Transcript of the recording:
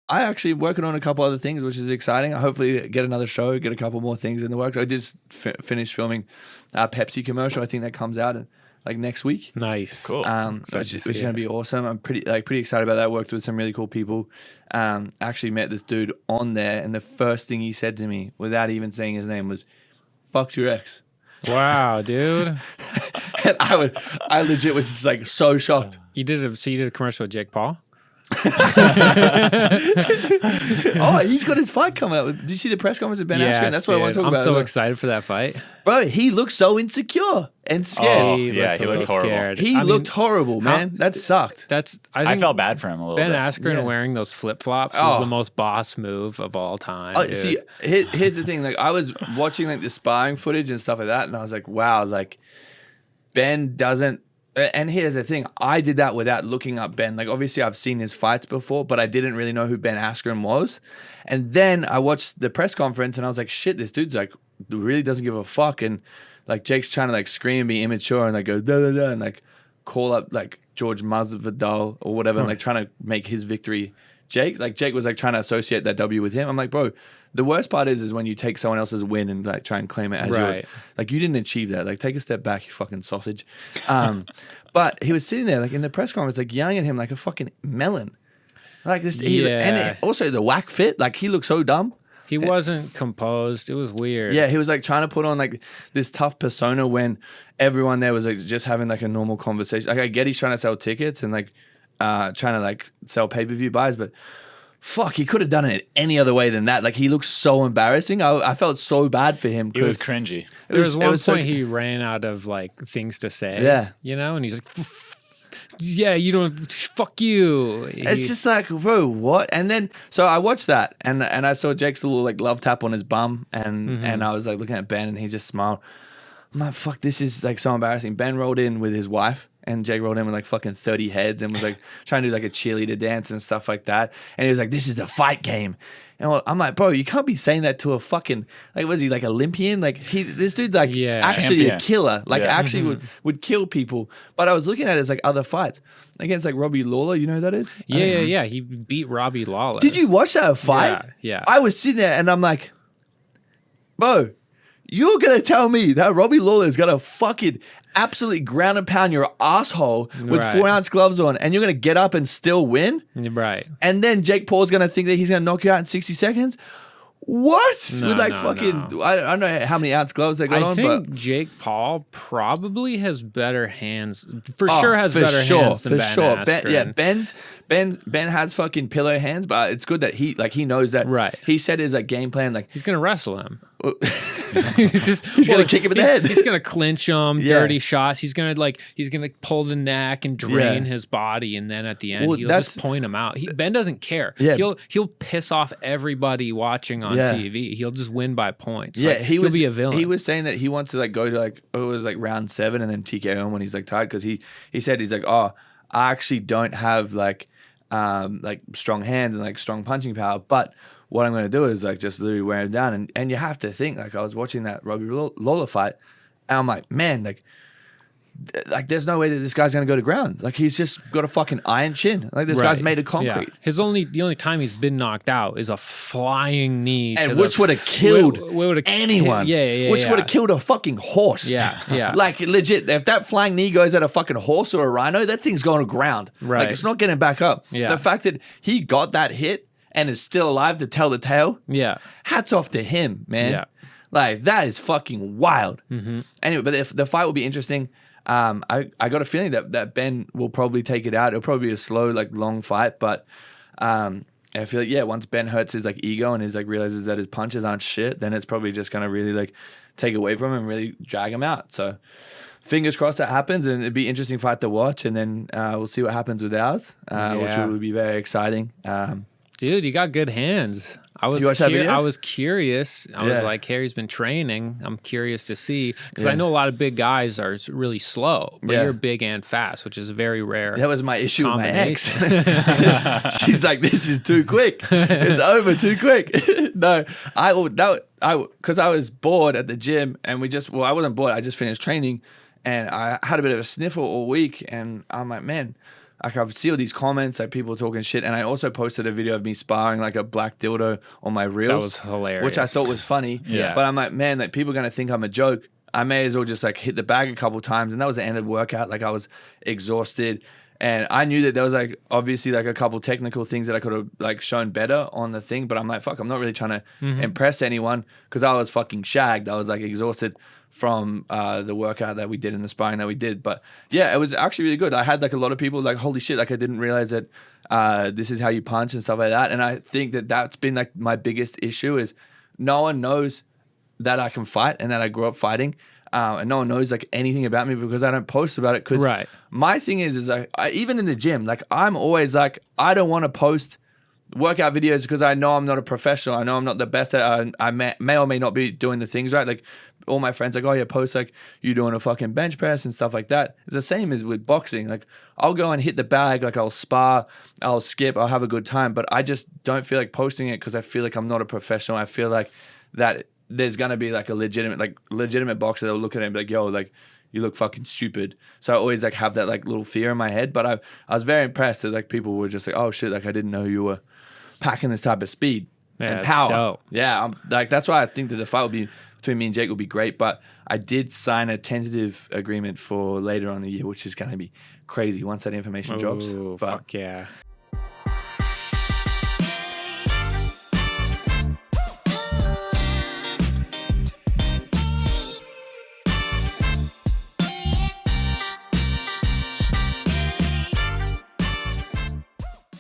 I actually working on a couple other things, which is exciting. I hopefully get another show, get a couple more things in the works. I just finished filming a Pepsi commercial. I think that comes out like next week. Nice. Cool. Which is going to be awesome. I'm pretty excited about that. Worked with some really cool people. Actually met this dude on there, and the first thing he said to me, without even saying his name, was, "Fucked your ex." Wow, dude. And I legit was just like so shocked. You did a commercial with Jake Paul? Oh, he's got his fight coming up. Did you see the press conference with Ben Askren? That's what I want to talk about. I'm so excited for that fight. Bro, he looks so insecure and scared. Oh, yeah, he looks horrible. Scared. He looked horrible, man. That sucked. I felt bad for him a little Ben bit. Askren wearing those flip-flops was the most boss move of all time. Oh, see, here's the thing. Like, I was watching like the sparring footage and stuff like that, and I was like, wow, like Ben doesn't. And here's the thing. I did that without looking up Ben. Like, obviously, I've seen his fights before, but I didn't really know who Ben Askren was. And then I watched the press conference, and I was like, shit, this dude's like really doesn't give a fuck. And like Jake's trying to like scream and be immature and like go da da da and like call up like George Masvidal or whatever, and like trying to make his victory. Jake was like trying to associate that W with him. I'm like, bro, the worst part is when you take someone else's win and like try and claim it as yours. Like, you didn't achieve that. Like, take a step back, you fucking sausage. But he was sitting there like in the press conference, like yelling at him like a fucking melon. Like this, and also the whack fit. Like, he looked so dumb. He wasn't composed. It was weird. Yeah, he was like trying to put on like this tough persona when everyone there was like just having like a normal conversation. Like, I get he's trying to sell tickets and like trying to like sell pay-per-view buys, but fuck, he could have done it any other way than that. Like, he looks so embarrassing. I felt so bad for him. It was cringy. There was one point he ran out of like things to say. Yeah. You know, and he's like, yeah, you don't, fuck you. It's just like, bro, what? And then, so I watched that and I saw Jake's little like love tap on his bum and I was like looking at Ben and he just smiled. I'm like, fuck, this is like so embarrassing. Ben rolled in with his wife and Jake rolled in with like fucking 30 heads and was like trying to do like a cheerleader dance and stuff like that. And he was like, this is the fight game. And I'm like, bro, you can't be saying that to a fucking, like, was he like Olympian? Like, this dude's like actually a killer. Like, actually would kill people. But I was looking at his like other fights against like Robbie Lawler. You know who that is? Yeah. He beat Robbie Lawler. Did you watch that fight? Yeah. I was sitting there and I'm like, bro, you're going to tell me that Robbie Lawler is going to fucking absolutely ground and pound your asshole with 4-ounce gloves on and you're going to get up and still win? Right. And then Jake Paul's going to think that he's going to knock you out in 60 seconds? What? No, with like no. I don't know how many ounce gloves they got on, I think but Jake Paul probably has better hands. For sure has better hands than Ben Askren. Ben has fucking pillow hands, but it's good that he knows that. Right. He said his like game plan, like he's gonna wrestle him. he's gonna kick him in the head. He's gonna clinch him, dirty shots. He's gonna pull the neck and drain his body, and then at the end he'll just point him out. Ben doesn't care. Yeah. He'll piss off everybody watching on TV. He'll just win by points. Yeah, like, he'll be a villain. He was saying that he wants to like go to like it was like round 7 and then TKO him when he's like tired because he said he's like, oh, I actually don't have like strong hands and like strong punching power, but what I'm going to do is like just literally wear him down. And you have to think, like, I was watching that Robbie Lawler fight and I'm like, man, like there's no way that this guy's going to go to ground. Like, he's just got a fucking iron chin. Like, this guy's made of concrete. Yeah. The only time he's been knocked out is a flying knee, and which would have killed anyone. Which would have killed a fucking horse. Yeah. Like, legit, if that flying knee goes at a fucking horse or a rhino, that thing's going to ground. Right. Like, it's not getting back up. Yeah. The fact that he got that hit and is still alive to tell the tale. Yeah. Hats off to him, man. Yeah. Like, that is fucking wild. Mm-hmm. Anyway, but if the fight will be interesting. I got a feeling that Ben will probably take it out. It'll probably be a slow, like, long fight, but I feel like, once Ben hurts his like ego and his like realizes that his punches aren't shit, then it's probably just gonna really like take away from him and really drag him out. So fingers crossed that happens, and it'd be an interesting fight to watch, and then we'll see what happens with ours, which will be very exciting. Dude, you got good hands. I was curious. I was like, Harry's been training. I'm curious to see, because I know a lot of big guys are really slow, but you're big and fast, which is very rare. That was my issue with my ex. She's like, this is too quick. It's over too quick. No, because I was bored at the gym, and I wasn't bored. I just finished training, and I had a bit of a sniffle all week, and I'm like, man, like I see all these comments, like people talking shit, and I also posted a video of me sparring like a black dildo on my reels. That was hilarious. Which I thought was funny. Yeah. But I'm like, man, like people are gonna think I'm a joke. I may as well just like hit the bag a couple times, and that was the end of the workout. Like I was exhausted, and I knew that there was like obviously like a couple technical things that I could have like shown better on the thing. But I'm like, fuck, I'm not really trying to impress anyone because I was fucking shagged. I was like exhausted from the workout that we did and the sparring that we did. But yeah, it was actually really good. I had like a lot of people like, holy shit, like I didn't realize that this is how you punch and stuff like that. And I think that that's been like my biggest issue is no one knows that I can fight and that I grew up fighting. And no one knows like anything about me because I don't post about it. Because my thing is I even in the gym, like I'm always like, I don't want to post workout videos because I know I'm not a professional. I know I'm not the best at I may or may not be doing the things right. Like all my friends like, oh yeah, post like you doing a fucking bench press and stuff like that. It's the same as with boxing. Like I'll go and hit the bag, like I'll spar, I'll skip, I'll have a good time, but I just don't feel like posting it because I feel like I'm not a professional. I feel like that there's gonna be like a legitimate boxer that will look at it and be like, yo, like you look fucking stupid. So I always like have that like little fear in my head. But I was very impressed that like people were just like, oh shit, like I didn't know you were packing this type of speed and power. Dope. Yeah, like that's why I think that the fight will be between me and Jake will be great. But I did sign a tentative agreement for later on in the year, which is going to be crazy once that information drops. But fuck yeah.